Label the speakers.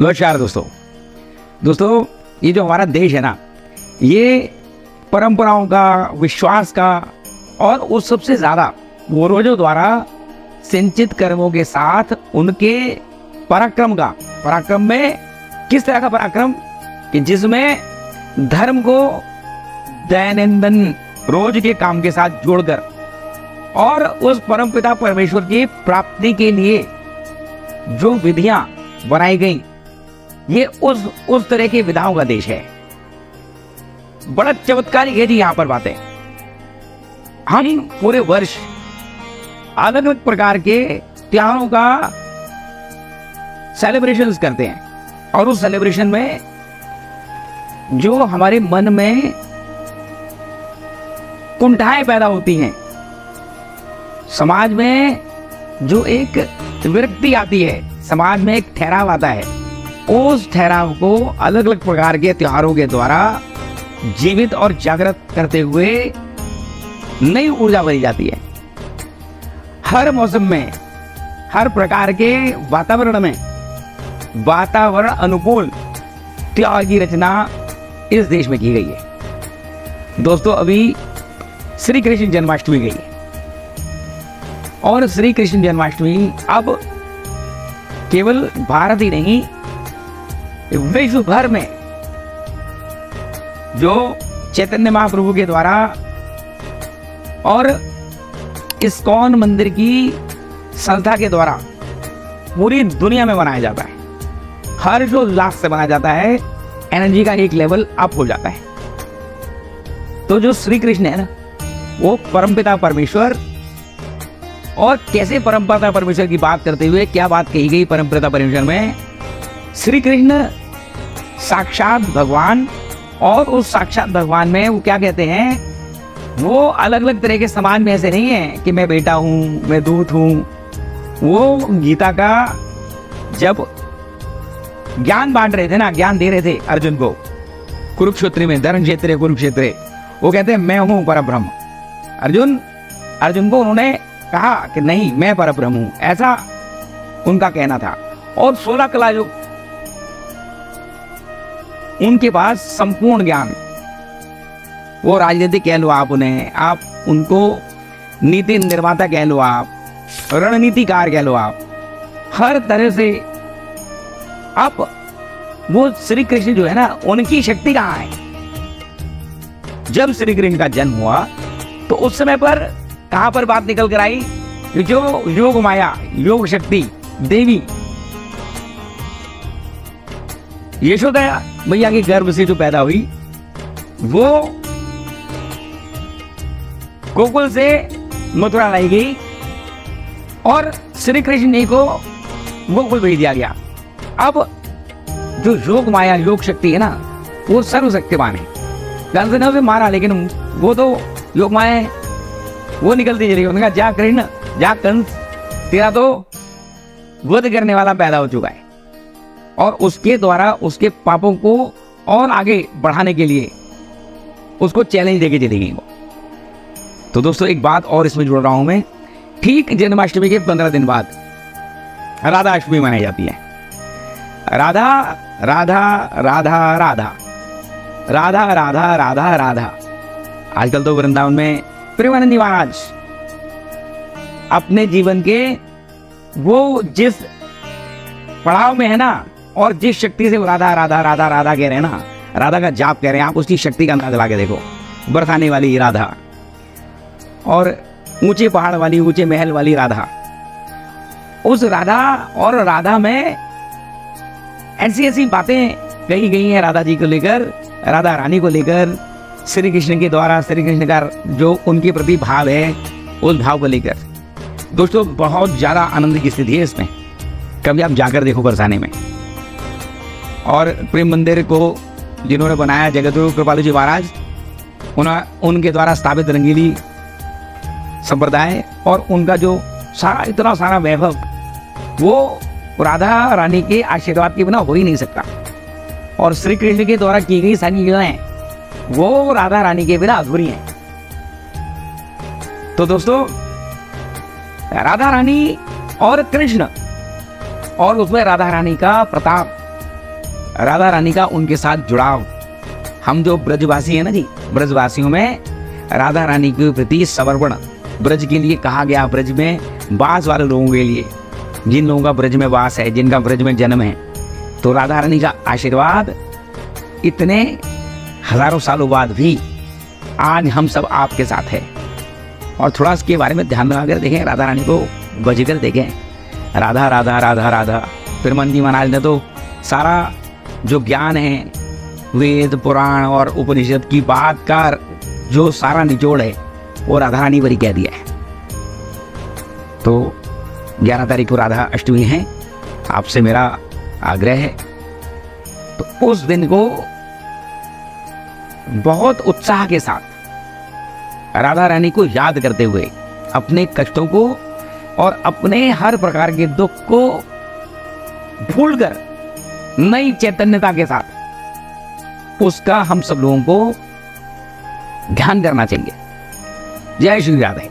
Speaker 1: नमस्कार दोस्तों, ये जो हमारा देश है ना, ये परंपराओं का, विश्वास का और उस सबसे ज़्यादा पूर्वजों द्वारा संचित कर्मों के साथ उनके पराक्रम में किस तरह का पराक्रम कि जिसमें धर्म को दैनंदिन रोज के काम के साथ जोड़कर और उस परमपिता परमेश्वर की प्राप्ति के लिए जो विधियां बनाई गई, ये उस तरह की विधाओं का देश है। बड़ा चमत्कारिक है जी यहाँ पर बातें। हम पूरे वर्ष अलग अलग प्रकार के त्योहारों का सेलिब्रेशंस करते हैं और उस सेलिब्रेशन में जो हमारे मन में कुंठाएं पैदा होती हैं, समाज में जो एक विरक्ति आती है, समाज में एक ठहराव आता है, उस ठहराव को अलग अलग प्रकार के त्योहारों के द्वारा जीवित और जागृत करते हुए नई ऊर्जा भरी जाती है। हर मौसम में, हर प्रकार के वातावरण में वातावरण अनुकूल त्योहार की रचना इस देश में की गई है। दोस्तों, अभी श्री कृष्ण जन्माष्टमी गई है और श्री कृष्ण जन्माष्टमी अब केवल भारत ही नहीं, विश्व भर में जो चैतन्य महाप्रभु के द्वारा और इस्कॉन मंदिर की संस्था के द्वारा पूरी दुनिया में मनाया जाता है। हर्षोल्लास से मनाया जाता है, एनर्जी का एक लेवल अप हो जाता है। तो जो श्री कृष्ण है ना, वो परमपिता परमेश्वर, और कैसे परमपिता परमेश्वर की बात करते हुए क्या बात कही गई परमपिता परमेश्वर में, श्री कृष्ण साक्षात भगवान, और उस साक्षात भगवान में वो क्या कहते हैं, वो अलग अलग तरह के समाज में ऐसे नहीं है कि मैं बेटा हूं, मैं दूत हूं। वो गीता का जब ज्ञान बांट रहे थे ना, ज्ञान दे रहे थे अर्जुन को कुरुक्षेत्र में, धर्म क्षेत्र कुरुक्षेत्र, वो कहते हैं मैं हूं परब्रह्म। अर्जुन को उन्होंने कहा कि नहीं, मैं परब्रह्म हूं, ऐसा उनका कहना था। और 16 कला जो उनके पास संपूर्ण ज्ञान, वो राजनीतिक कह लो आप उन्हें, आप उनको नीति निर्माता कह लो, आप रणनीतिकार कह लो, आप हर तरह से। अब वो श्री कृष्ण जो है ना, उनकी शक्ति कहाँ है? जब श्री कृष्ण का जन्म हुआ तो उस समय पर कहां पर बात निकल कर आई, जो योग माया, योग शक्ति देवी यशोदा मैया के गर्भ से जो पैदा हुई, वो गोकुल से मथुरा लाई गई और श्री कृष्ण जी को गोकुल भेज दिया गया। अब जो योग माया, योग शक्ति है ना, वो सर्वशक्तिमान है। कंस ने मारा, लेकिन वो तो योग माया है, वो निकलती चली गई। उन्होंने कहा जा कृष्ण, जा कंस, तेरा तो वध करने वाला पैदा हो चुका है। और उसके द्वारा उसके पापों को और आगे बढ़ाने के लिए उसको चैलेंज देके चली गई वो। तो दोस्तों, एक बात और इसमें जोड़ रहा हूं मैं, ठीक जन्माष्टमी के 15 दिन बाद राधा अष्टमी मनाई जाती है। राधा राधा राधा राधा राधा राधा राधा राधा। आजकल तो वृंदावन में प्रेमानंद महाराज अपने जीवन के वो जिस पड़ाव में है ना, और जिस शक्ति से वो राधा राधा राधा राधा कह रहे हैं ना, राधा का जाप कह रहे हैं, आप उसकी शक्ति का अंदाज लगा के देखो। बरसाने वाली राधा, और ऊंचे पहाड़ वाली, ऊंचे महल वाली राधा। उस राधा और राधा में ऐसी ऐसी बातें कही गई हैं राधा जी को लेकर, राधा रानी को लेकर, श्री कृष्ण के द्वारा श्री कृष्ण का जो उनके प्रति भाव है, उस भाव को लेकर। दोस्तों, बहुत ज्यादा आनंद की स्थिति है इसमें, कभी आप जाकर देखो बरसाने में। और प्रेम मंदिर को जिन्होंने बनाया जगतगुरु कृपालु जी महाराज, उनके द्वारा स्थापित रंगीली संप्रदाय, और उनका जो सारा इतना सारा वैभव, वो राधा रानी के आशीर्वाद के बिना हो ही नहीं सकता। और श्री कृष्ण के द्वारा की गई सारी लीलाएं, वो राधा रानी के बिना अधूरी हैं। तो दोस्तों, राधा रानी और कृष्ण, और उसमें राधा रानी का प्रताप, राधा रानी का उनके साथ जुड़ाव, हम जो ब्रजवासी है ना जी, ब्रजवासियों में राधा रानी के प्रति समर्पण, ब्रज के लिए कहा गया, ब्रज में वास वाले लोगों के लिए, जिन लोगों का ब्रज में वास है, जिनका ब्रज में जन्म है, तो राधा रानी का आशीर्वाद इतने हजारों सालों बाद भी आज हम सब आपके साथ है। और थोड़ा इसके बारे में ध्यान लगाकर देखें, राधा रानी को बजकर देखें, राधा राधा राधा राधा। फिर मन जी महाराज ने तो सारा जो ज्ञान है, वेद पुराण और उपनिषद की बात का जो सारा निचोड़ है वो राधा रानी पर ही कह दिया है। तो 11 तारीख को राधा अष्टमी है, आपसे मेरा आग्रह है तो उस दिन को बहुत उत्साह के साथ राधा रानी को याद करते हुए अपने कष्टों को और अपने हर प्रकार के दुख को भूलकर नई चैतन्यता के साथ उसका हम सब लोगों को ध्यान करना चाहिए। जय श्री राधे।